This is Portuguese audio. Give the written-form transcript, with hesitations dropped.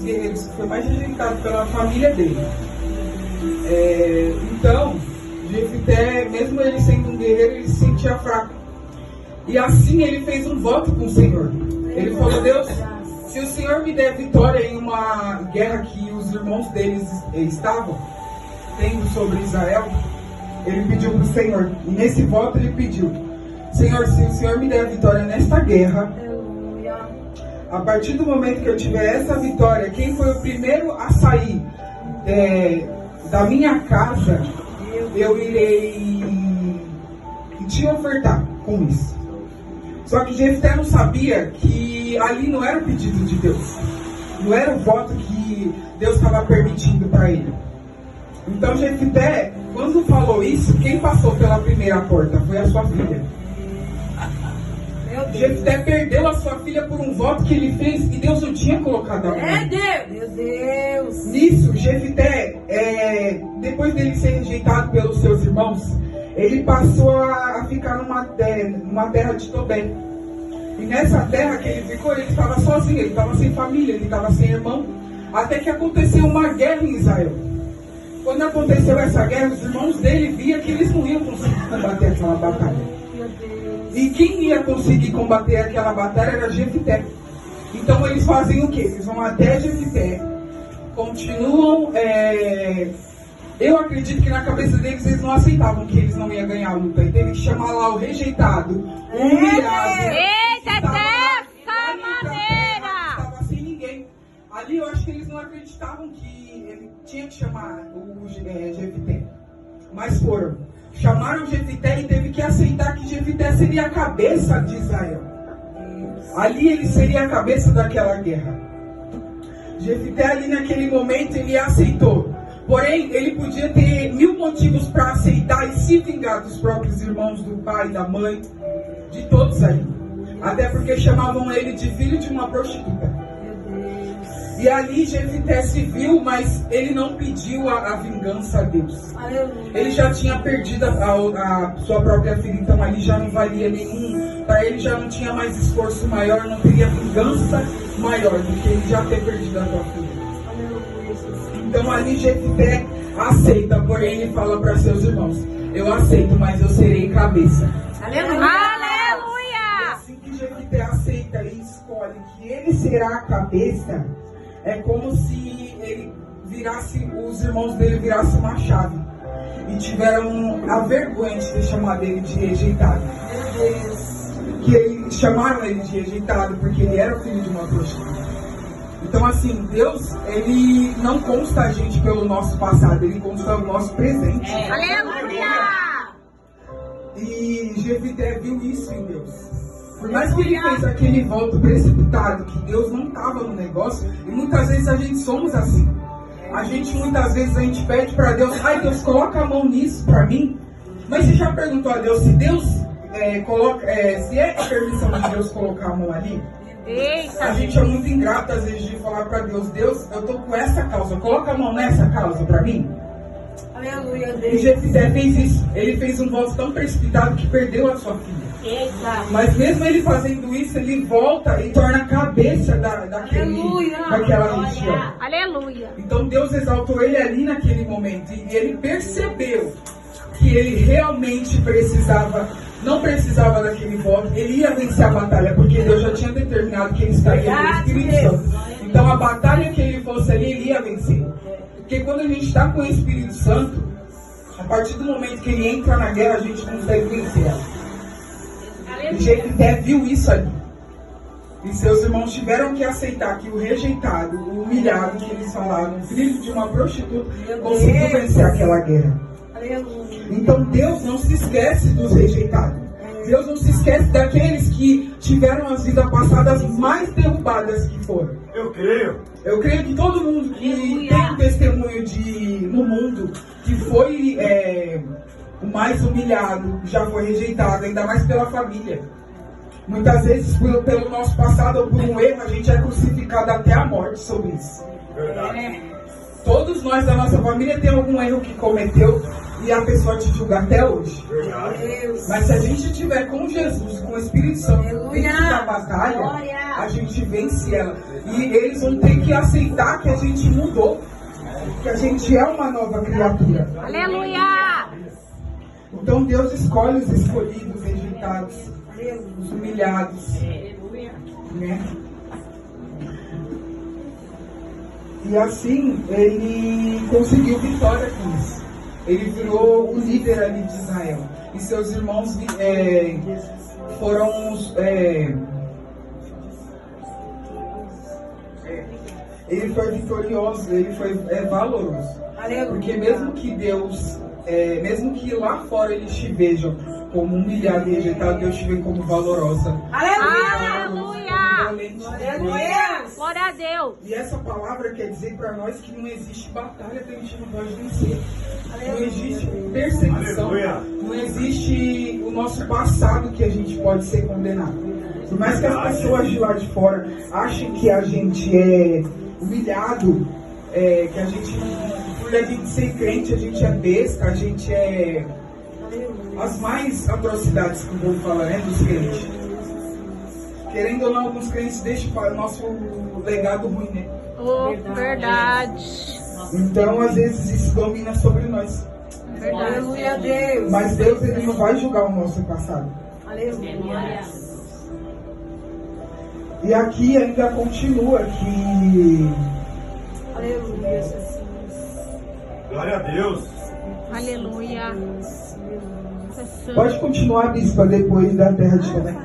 guerreiros que foi mais rejeitado pela família dele. Então, Jefité, mesmo ele sendo um guerreiro, ele se sentia fraco. E assim ele fez um voto com o Senhor. Ele falou: Deus, se o Senhor me der vitória em uma guerra que os irmãos deles estavam tendo sobre Israel, ele pediu para o Senhor. E nesse voto ele pediu: Senhor, se o Senhor me der vitória nesta guerra, a partir do momento que eu tiver essa vitória, quem foi o primeiro a sair da minha casa, eu irei te ofertar com isso. Só que Jefté não sabia que ali não era o pedido de Deus, não era o voto que Deus estava permitindo para ele. Então Jefté, quando falou isso, quem passou pela primeira porta foi a sua filha. Jefté perdeu a sua filha por um voto que ele fez e Deus não tinha colocado a mão. Meu Deus! Nisso, Jefté, depois dele ser rejeitado pelos seus irmãos, ele passou a ficar numa terra de Tobé. E nessa terra que ele ficou, ele estava sozinho, ele estava sem família, ele estava sem irmão. Até que aconteceu uma guerra em Israel. Quando aconteceu essa guerra, os irmãos dele viam que eles não iam conseguir combater aquela batalha. E quem ia conseguir combater aquela batalha era Jefté. Então eles fazem o quê? Eles vão até Jefté, continuam. Eu acredito que na cabeça deles eles não aceitavam que eles não iam ganhar a luta. E teve que chamar lá o rejeitado, o humilhado. Eita, dessa maneira! Estava sem ninguém. Ali eu acho que eles não acreditavam que ele tinha que chamar o Jefté. Mas foram. Chamaram Jefté e teve que aceitar que Jefté seria a cabeça de Israel. Ali ele seria a cabeça daquela guerra. Jefté ali naquele momento ele aceitou. Porém, ele podia ter 1000 motivos para aceitar e se vingar dos próprios irmãos, do pai, da mãe, de todos ali. Até porque chamavam ele de filho de uma prostituta. E ali Jefté se viu, mas ele não pediu a vingança a Deus. Ele já tinha perdido a sua própria filha, então ali já não valia nenhum. Para ele já não tinha mais esforço maior, não teria vingança maior do que ele já ter perdido a sua filha. Então ali Jefté aceita, porém ele fala para seus irmãos: eu aceito, mas eu serei cabeça. Aleluia! E assim que Jefté aceita e escolhe que ele será a cabeça, é como se ele virasse, os irmãos dele virassem uma chave e tiveram a vergonha de ter chamado ele de rejeitado. Que chamaram ele de rejeitado porque ele era o filho de uma prostituta. Então assim, Deus, ele não consta a gente pelo nosso passado, ele consta o nosso presente. Aleluia! E Jefté viu isso em Deus. Por mais que ele fez aquele voto precipitado, que Deus não estava no negócio, e muitas vezes a gente somos assim. Muitas vezes a gente pede para Deus: ai Deus, coloca a mão nisso para mim. Mas você já perguntou a Deus se Deus se é a permissão de Deus colocar a mão ali? Eita. A gente é muito ingrato às vezes de falar para Deus: Deus, eu tô com essa causa, coloca a mão nessa causa para mim. Aleluia, E Deus. Jefté fez isso. Ele fez um voto tão precipitado que perdeu a sua filha. Eita. Mas mesmo ele fazendo isso, ele volta e torna a cabeça daquela região. Aleluia. Então Deus exaltou ele ali naquele momento. E ele percebeu que ele realmente não precisava daquele voto. Ele ia vencer a batalha, porque Deus já tinha determinado que ele estaria com o Espírito Santo. Então a batalha que ele fosse ali, ele ia vencer. Porque quando a gente está com o Espírito Santo, a partir do momento que ele entra na guerra, a gente consegue vencer ela. E Jefté viu isso ali. E seus irmãos tiveram que aceitar que o rejeitado, o humilhado que eles falaram, filho de uma prostituta, conseguiu vencer aquela guerra. Então Deus não se esquece dos rejeitados. Deus não se esquece daqueles que tiveram as vidas passadas mais derrubadas que foram. Eu creio. Eu creio que todo mundo que tem um testemunho no mundo que foi o mais humilhado, já foi rejeitado, ainda mais pela família. Muitas vezes, pelo nosso passado ou por um erro, a gente é crucificado até a morte sobre isso. Verdade. Todos nós da nossa família tem algum erro que cometeu e a pessoa te julga até hoje. Mas se a gente estiver com Jesus, com o Espírito Santo, dentro da batalha, a gente vence ela. E eles vão ter que aceitar que a gente mudou, que a gente é uma nova criatura. Aleluia! Então Deus escolhe os escolhidos, rejeitados, os humilhados, né? E assim ele conseguiu vitória com isso. Ele virou o líder ali de Israel. E seus irmãos foram os... ele foi vitorioso, ele foi valoroso. Porque mesmo que Deus, mesmo que lá fora eles te vejam como humilhado e rejeitado, Deus te vê como valorosa. Aleluia! Aleluia! Glória a Deus! E essa palavra quer dizer para nós que não existe batalha que a gente não pode vencer. Não existe perseguição. Não existe o nosso passado que a gente pode ser condenado. Por mais que as pessoas de lá de fora achem que a gente é humilhado, que a gente, por a gente ser crente, a gente é besta, a gente é... As mais atrocidades que o povo fala, né, dos crentes. Querendo ou não, alguns crentes deixam para o nosso legado ruim, né? Oh, verdade. Então, às vezes, isso domina sobre nós. Aleluia a Deus. Mas Deus, ele não vai julgar o nosso passado. Aleluia. E aqui ainda continua que... Aleluia. Glória a Deus. Aleluia. Pode continuar, bispa, depois da terra de Tomé.